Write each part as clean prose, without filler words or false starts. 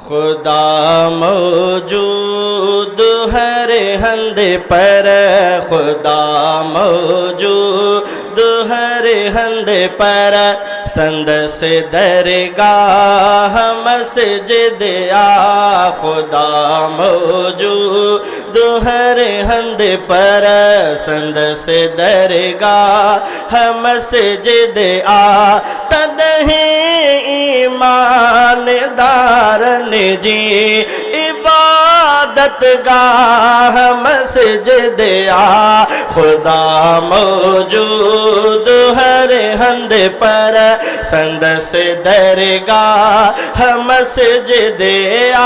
खुदा मौजूद हर हंद पर, खुदा मौजूद हर हंद पर, संद से दरगाह मस्जिद आ, खुदा मौजूद हर हंद पर, संद से दरगाह मस्जिद आ, तदहीं ईमानदारन जी इबादत गाह मस्जिद आ, खुदा मौजूद हर हंद पर, संद से दरगाह मस्जिद आ।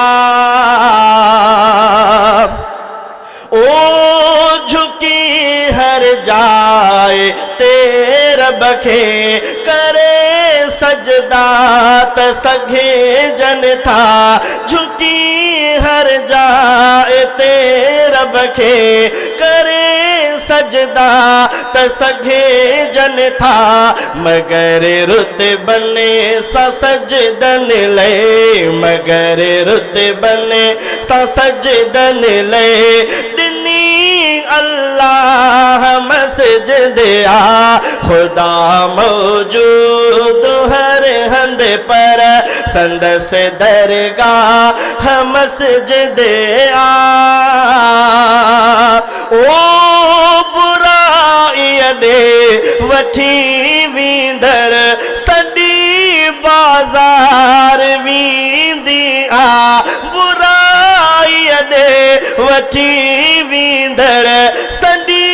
ओ झुकी हर जाए तेरा बखे करे सजदात सघे जन था, झुकी हर जाए तेरा बखे करे सजदा तसघे जन था, मगर रुत बने सजदन ले, मगर रुत बने सजदन ले, दिनी अल्लाह मस्जिद आ, खुदा मौजूद हर हंद पर, संद से दरगाह मस्जिद आ। ओ बुराई वठी वींदड़ सदी बाजार वींदी आ, बुराई वठी वींदड़ सदी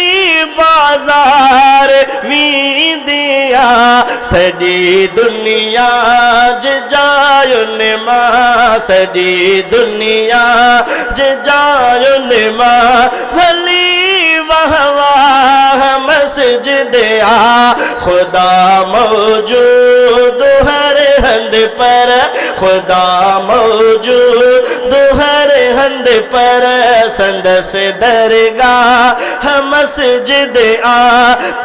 बाजार वींदी आ, सॼी दुनिया जायुन मां, सॼी दुनिया जायुन मां भली वाह वाह मस्जिद आ, खुदा मौजूद हर हंद पर, खुदा मौजूद हर हंद पर, संद से दरगाह मस्जिद आ,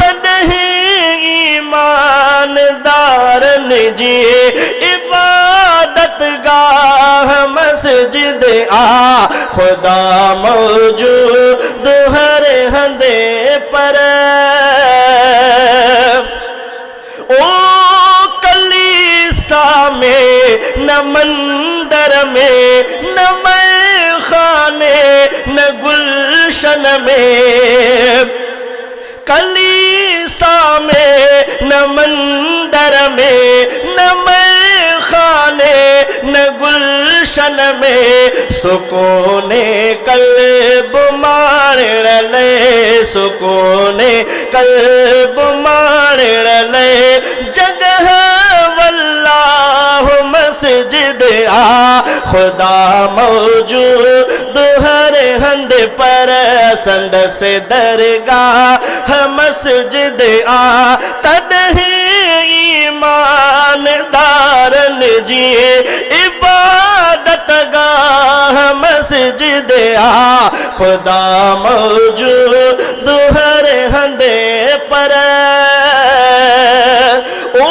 तदहीं ईमानदारन जी इबादत गाह मस्जिद आ, खुदा मौजूद हर हंद पर। ओ कलीसा में न मंदर में न खाने न गुलशन में, कलीसा में न मंदर में न खाने न गुलशन में, सुकूने कल्ब मारण ले, सुकूने कल्ब मारण ले, जगह वल्लाह मस्जिद आ, खुदा मौजूद हर हंद पर, संद से दरगाह मस्जिद आ, तदहीं ईमानदारन जी इबादत गाह मस्जिद आ, खुदा मौजूद हर हंद पर। ओ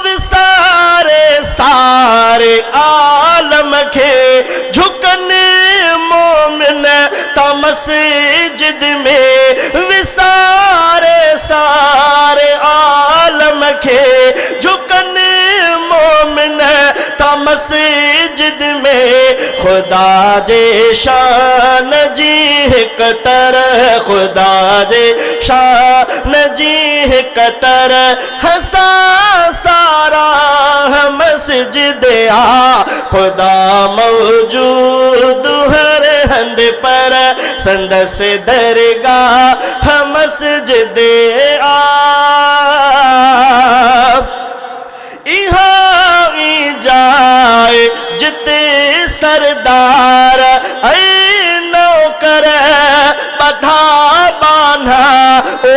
विसारे सारे आलम के झुकन मोमिन ता मस्जिद में, विसारे सारे आलम के झुकन मोमिन ता मस्जिद में, खुदा जे शान जी कतर, खुदा जे शान जी कतर, हसा सारा मस्जिद आ, खुदा मौजूद हर हंद पर, संद से दरगाह मस्जिद आ। इहाँ जाए जिते सरदार ऐ नौकर बधा बांधा, ओ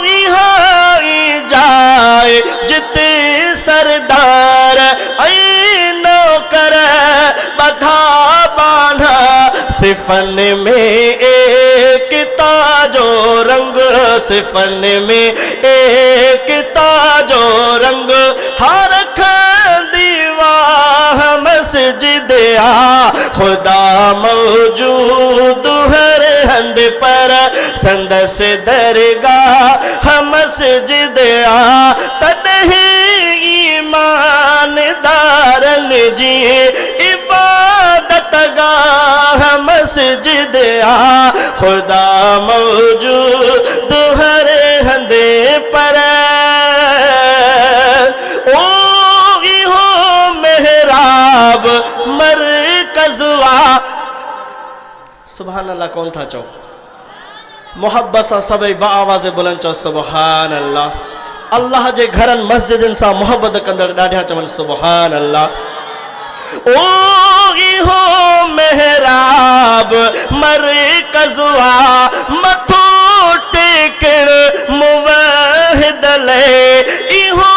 इहाँ जाए जिते सरदार ऐ नौकर बधा बांधा, सिफन में एक ताजो रंग, सिफन में एक ताजो रंग, हर दीवा मस्जिद मस्जिद आ खुदा मौजूद हर हंद पर संदस दरगाह हम मस्जिद आ तदही ईमानदारन जी इबादत गाह मस्जिद आ खुदा मौजूद हर हंदे पर ओ हो मेहराब मरकज़वा सुभान अल्लाह कौन था चौ मोहब्बत सा सब आवाज़ बुलंद चौ सुभान अल्लाह अल्लाह जे घरन मस्जिदन सा मोहब्बत कंदड़ ॾाढा चवन सुभान अल्लाह ओ हो मेहराब मरकज़वा मथो टेकण मुवाहिद ले इहो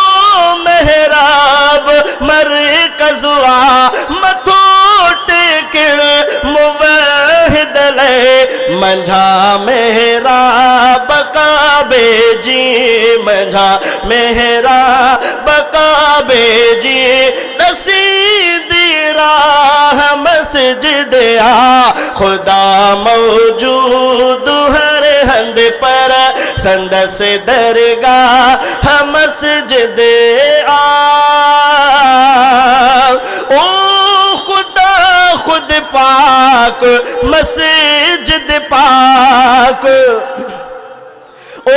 मेहराब मरकज़वा मथो टेकण मुवाहिद ले मंझा मेहराब काबे जी मंझा मेहराब काबे जी नसीदी राह मस्जिद आ खुदा मौजूद हर हंद पर संदस दरगाह मस्जिद आ ओ खुदा खुद पाक मस्जिद पाक ओ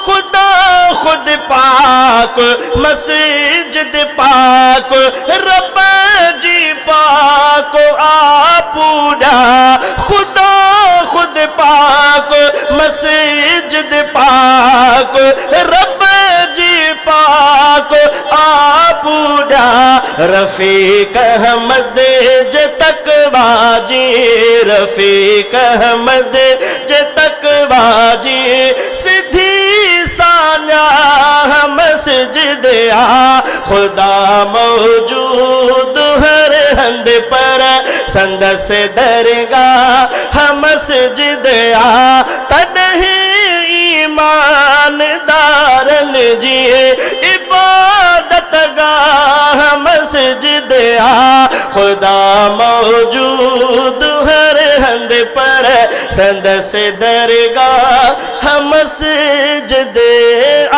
खुदा खुद पाक मस्जिद पाक रब जी पाक आपूड़ा खुदा खुद पाक मस्जिद पाक रब जी पाक आपूड़ा रफीक अहमद जे तकवाजी रफीक अहमद जे तकवाजी सिद्धि सान्या मस्जिद आ खुदा मौजूद हर हंद पर संदस दरगाह मस्जिद आ तदही ईमानदारन जी इबादत गाह मस्जिद आ खुदा मौजूद हर हंद पर संदस दरगाह मस्जिद आ